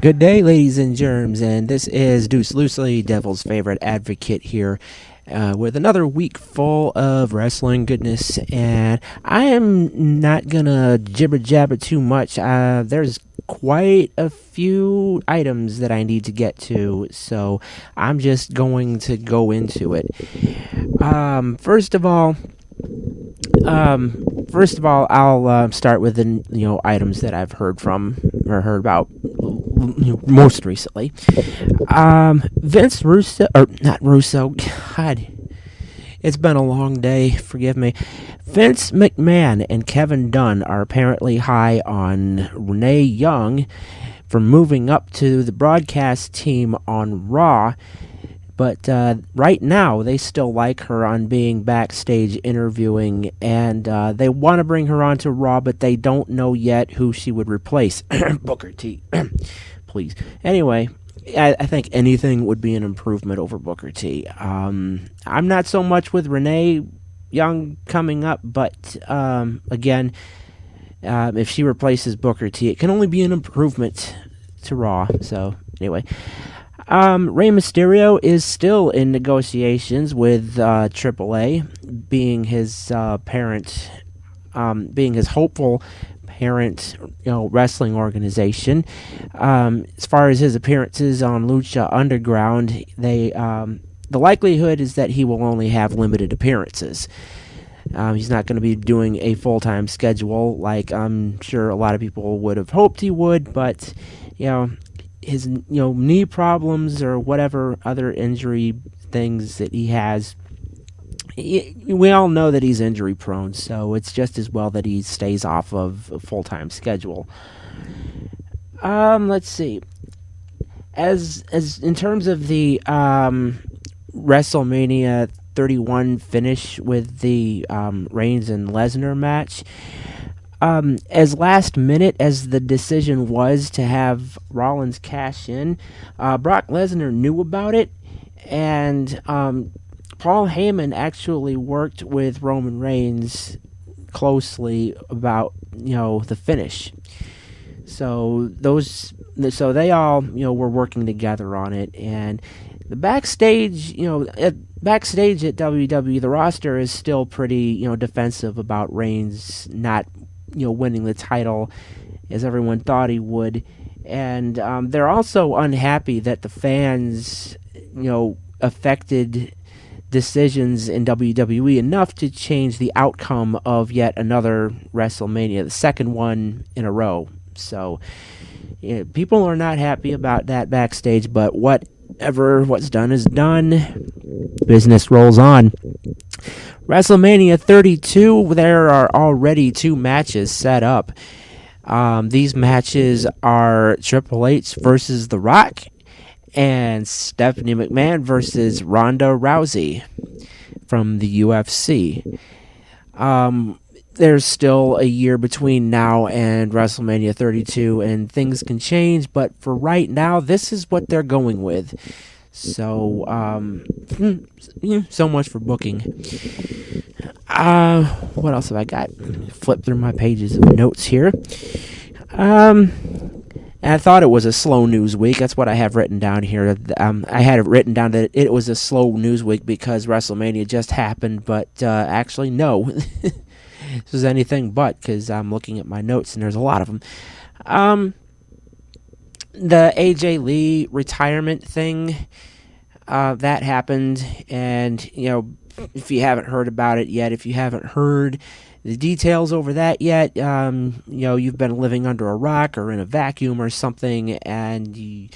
Good day, ladies and germs, and this is Deuce Loosely, Devil's favorite advocate here, with another week full of wrestling goodness, and I am not gonna jibber-jabber too much. There's quite a few items that I need to get to, so I'm just going to go into it. First of all, I'll start with the items that I've heard about most recently. Vince Russo, or not Russo, God, it's been a long day, forgive me. Vince McMahon and Kevin Dunn are apparently high on Renee Young for moving up to the broadcast team on Raw. But right now, they still like her on being backstage interviewing, and they want to bring her on to Raw, but they don't know yet who she would replace. Booker T. Please. Anyway, I think anything would be an improvement over Booker T. I'm not so much with Renee Young coming up, but again, if she replaces Booker T, it can only be an improvement to Raw. So, anyway. Rey Mysterio is still in negotiations with AAA, being his parent, being his hopeful parent, wrestling organization. As far as his appearances on Lucha Underground, the likelihood is that he will only have limited appearances. He's not going to be doing a full-time schedule like I'm sure a lot of people would have hoped he would, but his knee problems or whatever other injury things that he has, we all know that he's injury prone, so it's just as well that he stays off of a full-time schedule. Let's see. As in terms of the WrestleMania 31 finish with the Reigns and Lesnar match, as last minute as the decision was to have Rollins cash in, Brock Lesnar knew about it, and Paul Heyman actually worked with Roman Reigns closely about the finish. So they all were working together on it, and the backstage at WWE, the roster is still pretty defensive about Reigns not winning the title as everyone thought he would, and they're also unhappy that the fans affected decisions in WWE enough to change the outcome of yet another WrestleMania, the second one in a row. So people are not happy about that backstage, but what's done is done. Business rolls on. WrestleMania 32, there are already 2 matches set up. These matches are Triple H versus The Rock and Stephanie McMahon versus Ronda Rousey from the UFC. There's still a year between now and WrestleMania 32, and things can change, but for right now, this is what they're going with. So, so much for booking. What else have I got? Flip through my pages of notes here. I thought it was a slow news week. That's what I have written down here. I had it written down that it was a slow news week because WrestleMania just happened, but actually, no. This was anything but, because I'm looking at my notes and there's a lot of them. The AJ Lee retirement thing, that happened, and if you haven't heard about it yet, if you haven't heard the details over that yet, you've been living under a rock or in a vacuum or something, and you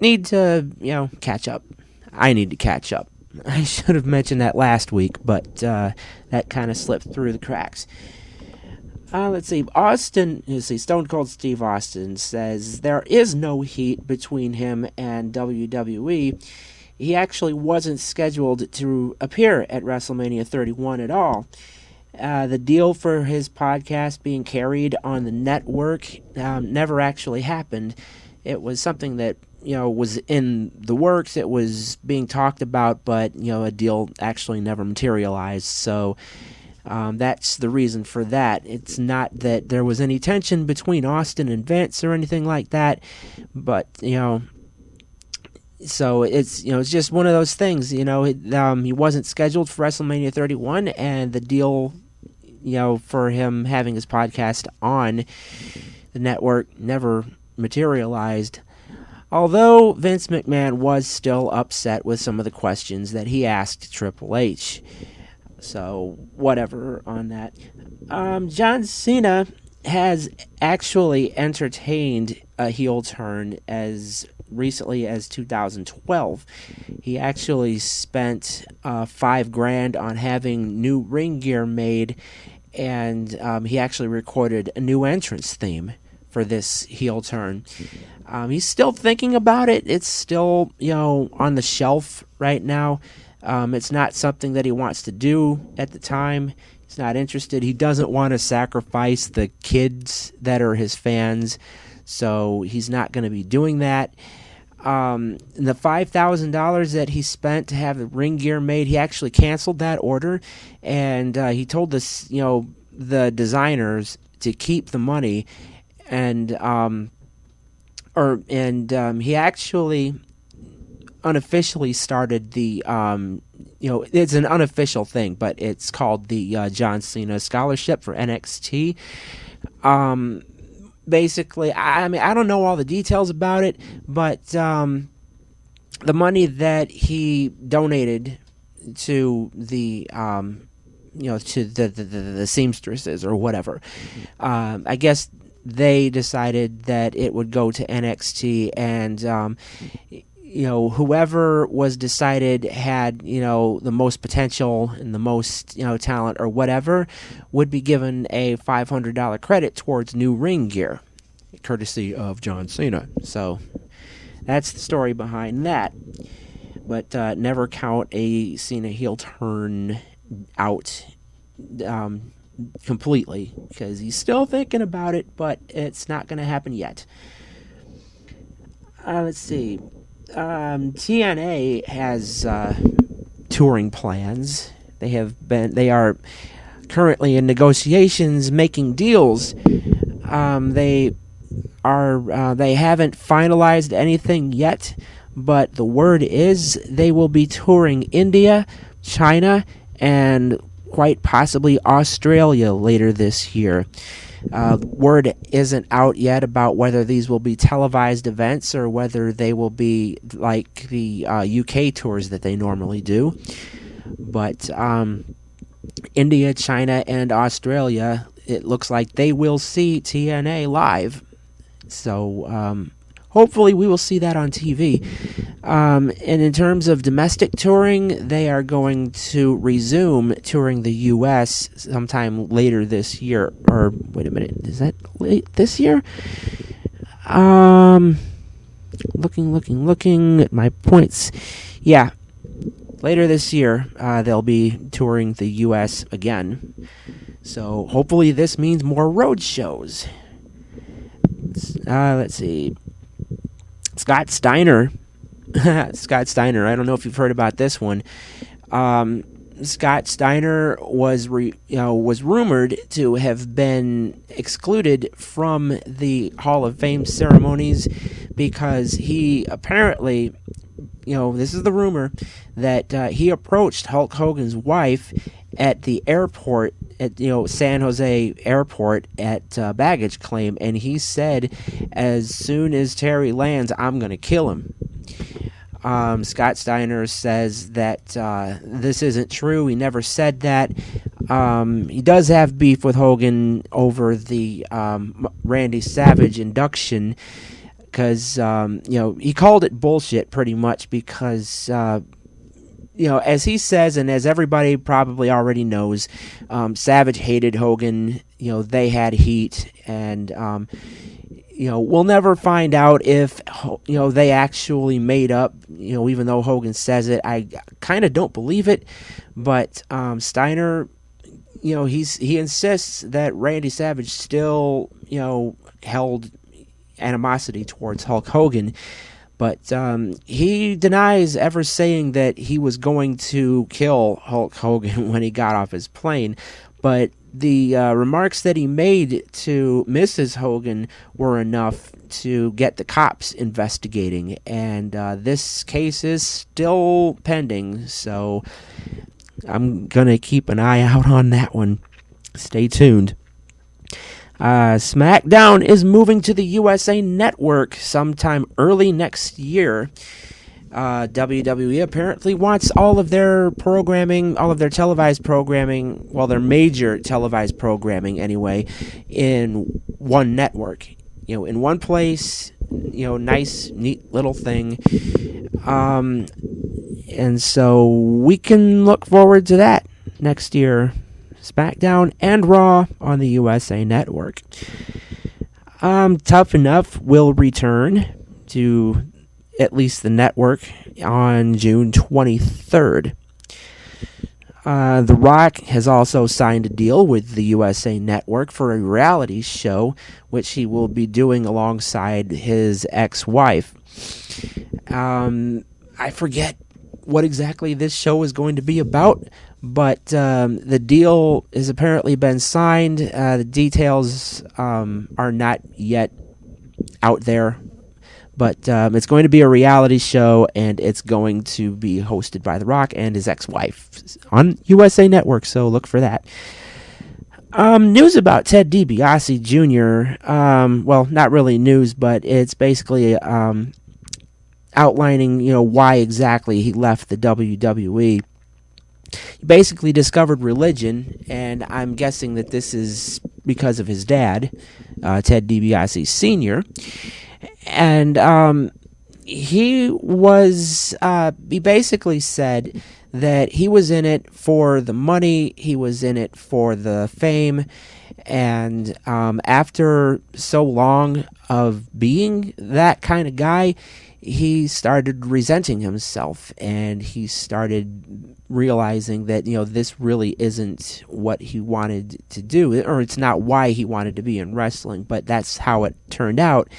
need to catch up. I need to catch up. I should have mentioned that last week, but that kind of slipped through the cracks. Let's see. Stone Cold Steve Austin says there is no heat between him and WWE. He actually wasn't scheduled to appear at WrestleMania 31 at all. The deal for his podcast being carried on the network never actually happened. It was something that was in the works. It was being talked about, but a deal actually never materialized. So That's the reason for that. It's not that there was any tension between Austin and Vince or anything like that, but so it's it's just one of those things. He wasn't scheduled for WrestleMania 31, and the deal, for him having his podcast on the network never materialized. Although Vince McMahon was still upset with some of the questions that he asked Triple H. So, whatever on that. John Cena has actually entertained a heel turn as recently as 2012. He actually spent $5,000 on having new ring gear made, and he actually recorded a new entrance theme for this heel turn. He's still thinking about it. It's still, on the shelf right now. It's not something that he wants to do at the time. He's not interested. He doesn't want to sacrifice the kids that are his fans, so he's not going to be doing that. The $5,000 that he spent to have the ring gear made, he actually canceled that order, and he told us, the designers to keep the money, and he actually unofficially started the it's an unofficial thing, but it's called the John Cena Scholarship for NXT. Basically, I don't know all the details about it, but the money that he donated to the to the seamstresses or whatever, I guess they decided that it would go to NXT, and whoever was decided had the most potential and the most talent or whatever would be given a $500 credit towards new ring gear, courtesy of John Cena. So that's the story behind that. But never count a Cena heel turn out completely, because he's still thinking about it, but it's not going to happen yet. Let's see. TNA has touring plans. They are currently in negotiations, making deals. They haven't finalized anything yet, but the word is they will be touring India, China, and quite possibly Australia later this year. Word isn't out yet about whether these will be televised events or whether they will be like the UK tours that they normally do. But India, China, and Australia, it looks like they will see TNA live. So hopefully we will see that on TV. And in terms of domestic touring, they are going to resume touring the U.S. sometime later this year. Or, wait a minute, is that late this year? Looking at my points. Yeah, later this year, they'll be touring the U.S. again. So hopefully this means more road shows. Let's see. Scott Steiner. Scott Steiner. I don't know if you've heard about this one. Scott Steiner was rumored to have been excluded from the Hall of Fame ceremonies because he apparently, this is the rumor, that he approached Hulk Hogan's wife at the airport, at San Jose airport at baggage claim, and he said, as soon as Terry lands, I'm going to kill him. Scott Steiner says that this isn't true. He never said that. He does have beef with Hogan over the Randy Savage induction because, he called it bullshit pretty much because, as he says and as everybody probably already knows, Savage hated Hogan. They had heat, and we'll never find out if they actually made up. Even though Hogan says it, I kind of don't believe it. But Steiner, he insists that Randy Savage still held animosity towards Hulk Hogan. But he denies ever saying that he was going to kill Hulk Hogan when he got off his plane. but the remarks that he made to Mrs. Hogan were enough to get the cops investigating, and this case is still pending, so I'm gonna keep an eye out on that one. Stay tuned. SmackDown is moving to the USA Network sometime early next year. WWE apparently wants all of their programming, all of their televised programming, well, their major televised programming anyway, in one network. In one place, nice, neat little thing. And so we can look forward to that next year. SmackDown and Raw on the USA Network. Tough Enough will return to at least the network on June 23rd. The Rock has also signed a deal with the USA Network for a reality show, which he will be doing alongside his ex-wife. I forget what exactly this show is going to be about, but the deal has apparently been signed. The details are not yet out there, but it's going to be a reality show, and it's going to be hosted by The Rock and his ex-wife on USA Network, so look for that. News about Ted DiBiase Jr. Well, not really news, but it's basically outlining, why exactly he left the WWE. He basically discovered religion, and I'm guessing that this is because of his dad, Ted DiBiase Sr., and he basically said that he was in it for the money, he was in it for the fame, and after so long of being that kind of guy, he started resenting himself, and he started realizing that, this really isn't what he wanted to do, or it's not why he wanted to be in wrestling, but that's how it turned out.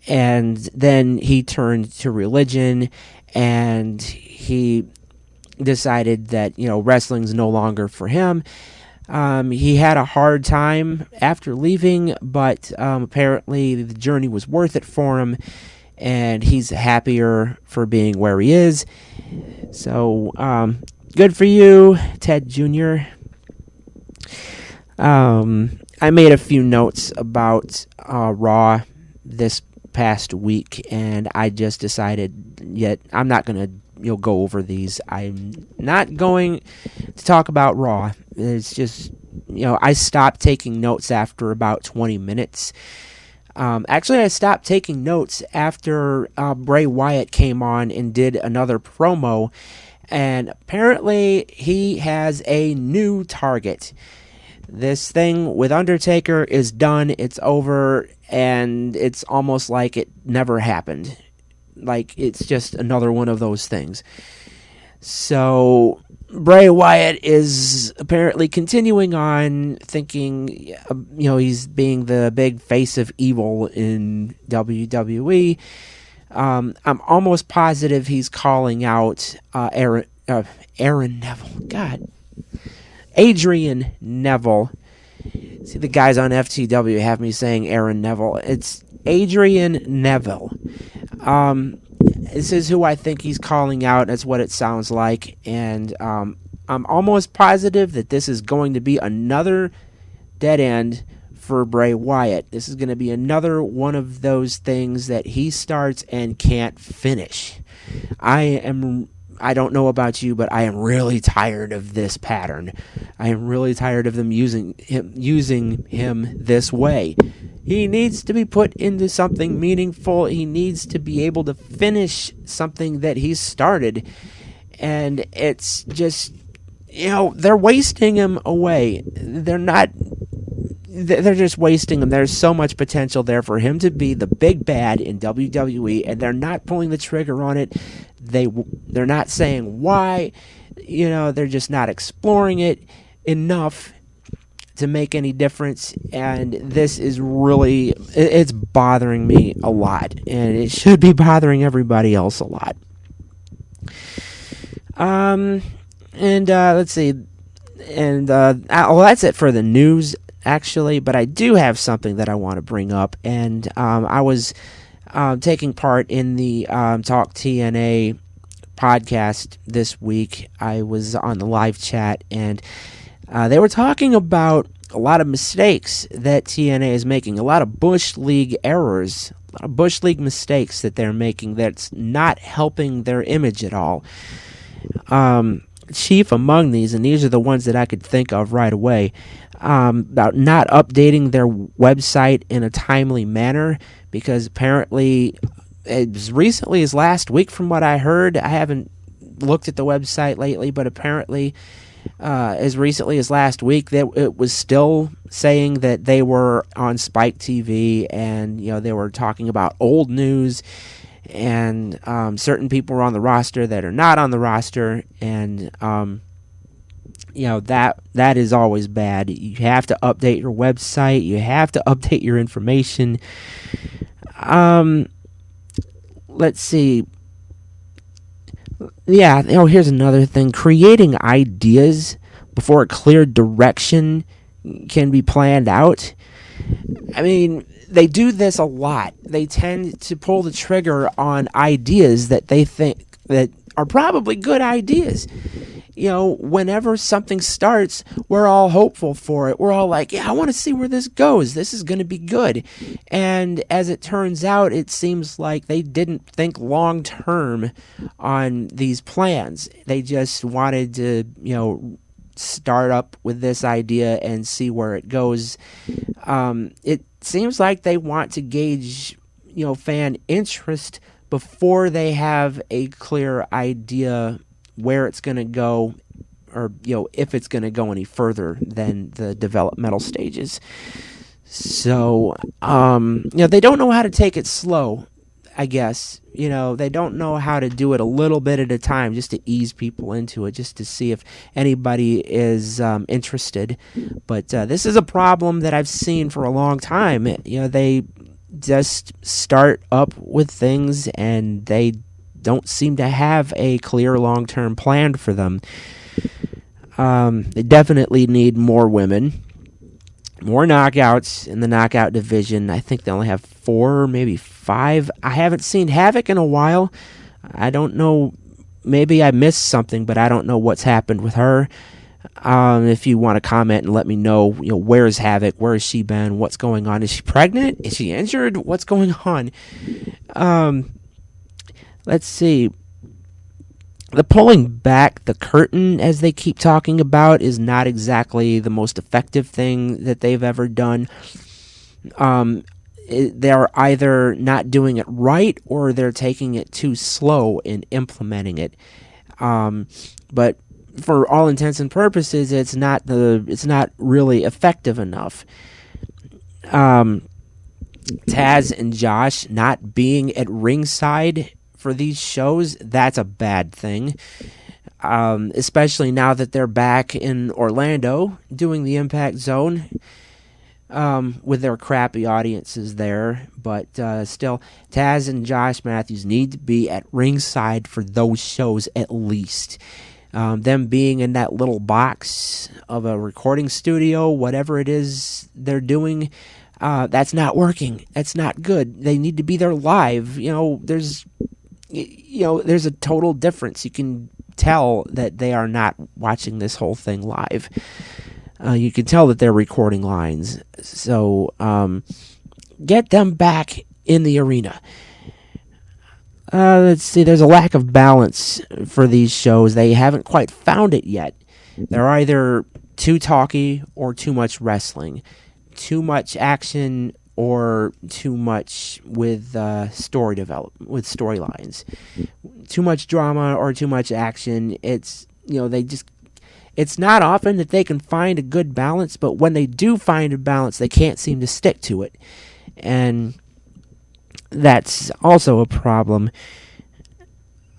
And then he turned to religion, and he decided that, wrestling's no longer for him. He had a hard time after leaving, but apparently the journey was worth it for him, and he's happier for being where he is. So, good for you, Ted Jr. I made a few notes about Raw this past week, and I just decided I'm not going to go over these. I'm not going to talk about Raw. It's just, I stopped taking notes after about 20 minutes. Actually, I stopped taking notes after Bray Wyatt came on and did another promo, and apparently he has a new target. This thing with Undertaker is done, it's over, and it's almost like it never happened. Like, it's just another one of those things. So, Bray Wyatt is apparently continuing on thinking, he's being the big face of evil in WWE. I'm almost positive he's calling out Aaron Neville. God. Adrian Neville. See, the guys on FTW have me saying Aaron Neville. It's Adrian Neville. This is who I think he's calling out. That's what it sounds like. And I'm almost positive that this is going to be another dead end for Bray Wyatt. This is going to be another one of those things that he starts and can't finish. I don't know about you, but I am really tired of this pattern. I am really tired of them using him this way. He needs to be put into something meaningful. He needs to be able to finish something that he started. And it's just, they're wasting him away. They're just wasting him. There's so much potential there for him to be the big bad in WWE, and they're not pulling the trigger on it. They're not saying why. They're just not exploring it enough to make any difference, and this is really, it's bothering me a lot, and it should be bothering everybody else a lot. Let's see. And well, that's it for the news, actually. But I do have something that I want to bring up, and I was taking part in the Talk TNA podcast this week. I was on the live chat, and they were talking about a lot of mistakes that TNA is making, a lot of Bush League errors, a lot of Bush League mistakes that they're making that's not helping their image at all. Chief among these, and these are the ones that I could think of right away, about not updating their website in a timely manner, because apparently as recently as last week, from what I heard, I haven't looked at the website lately, but apparently as recently as last week, that it was still saying that they were on Spike TV, and they were talking about old news, and certain people were on the roster that are not on the roster, and that is always bad. You have to update your website. You have to update your information. Let's see. Yeah, here's another thing. Creating ideas before a clear direction can be planned out. I mean, they do this a lot. They tend to pull the trigger on ideas that they think that are probably good ideas. Whenever something starts, we're all hopeful for it. We're all like, yeah, I want to see where this goes. This is going to be good. And as it turns out, it seems like they didn't think long term on these plans. They just wanted to, start up with this idea and see where it goes. It seems like they want to gauge, fan interest before they have a clear idea where it's going to go, or if it's going to go any further than the developmental stages. So they don't know how to take it slow, I guess. They don't know how to do it a little bit at a time, just to ease people into it, just to see if anybody is interested. But this is a problem that I've seen for a long time. They just start up with things, and they don't seem to have a clear long-term plan for them. They definitely need more women, more knockouts in the knockout division. I think they only have 4, maybe 5. I haven't seen Havoc in a while. I don't know. Maybe I missed something, but I don't know what's happened with her. If you want to comment and let me know, where is Havoc? Where has she been? What's going on? Is she pregnant? Is she injured? What's going on? Let's see. The pulling back the curtain, as they keep talking about, is not exactly the most effective thing that they've ever done. They're either not doing it right, or they're taking it too slow in implementing it. But for all intents and purposes, it's not really effective enough. Taz and Josh not being at ringside for these shows, that's a bad thing. Especially now that they're back in Orlando doing the Impact Zone with their crappy audiences there. But still, Taz and Josh Matthews need to be at ringside for those shows at least. Them being in that little box of a recording studio, whatever it is they're doing, that's not working. That's not good. They need to be there live. There's a total difference. You can tell that they are not watching this whole thing live. You can tell that they're recording lines. So get them back in the arena. Let's see. There's a lack of balance for these shows. They haven't quite found it yet. They're either too talky or too much wrestling. Too much action or too much with story development, with storylines. Too much drama or too much action. It's it's not often that they can find a good balance, but when they do find a balance, they can't seem to stick to it. And that's also a problem.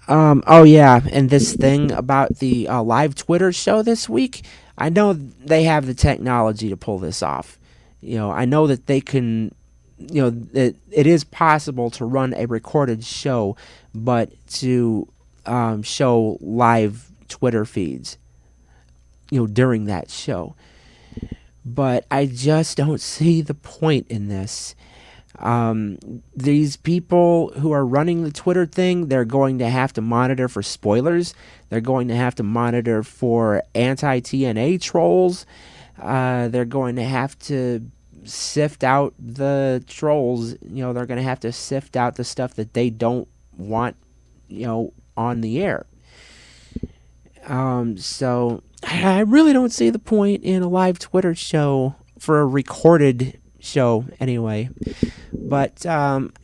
Oh yeah, and this thing about the live Twitter show this week, I know they have the technology to pull this off. I know that they can, that it is possible to run a recorded show, but to show live Twitter feeds, during that show. But I just don't see the point in this. These people who are running the Twitter thing, they're going to have to monitor for spoilers. They're going to have to monitor for anti-TNA trolls. They're going to have to sift out the trolls. They're going to have to sift out the stuff that they don't want, on the air. So I really don't see the point in a live Twitter show for a recorded show anyway. But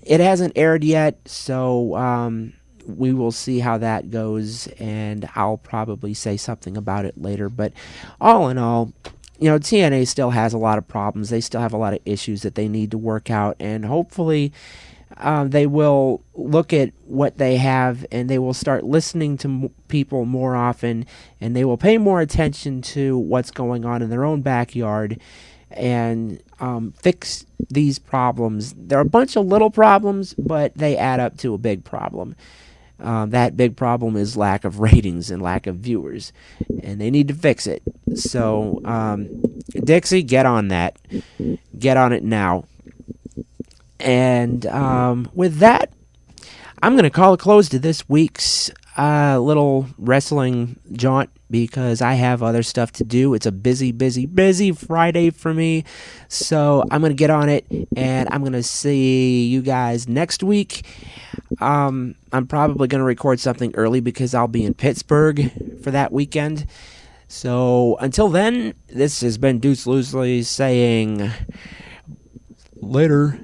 it hasn't aired yet, so we will see how that goes, and I'll probably say something about it later. But all in all, TNA still has a lot of problems. They still have a lot of issues that they need to work out, and hopefully they will look at what they have, and they will start listening to people more often, and they will pay more attention to what's going on in their own backyard, and fix these problems. There are a bunch of little problems, but they add up to a big problem. That big problem is lack of ratings and lack of viewers, and they need to fix it. So, Dixie, get on that. Get on it now. And with that, I'm going to call a close to this week's little wrestling jaunt, because I have other stuff to do. It's a busy, busy, busy Friday for me. So I'm going to get on it, and I'm going to see you guys next week. I'm probably going to record something early because I'll be in Pittsburgh for that weekend. So until then, this has been Deuce Loosely saying later.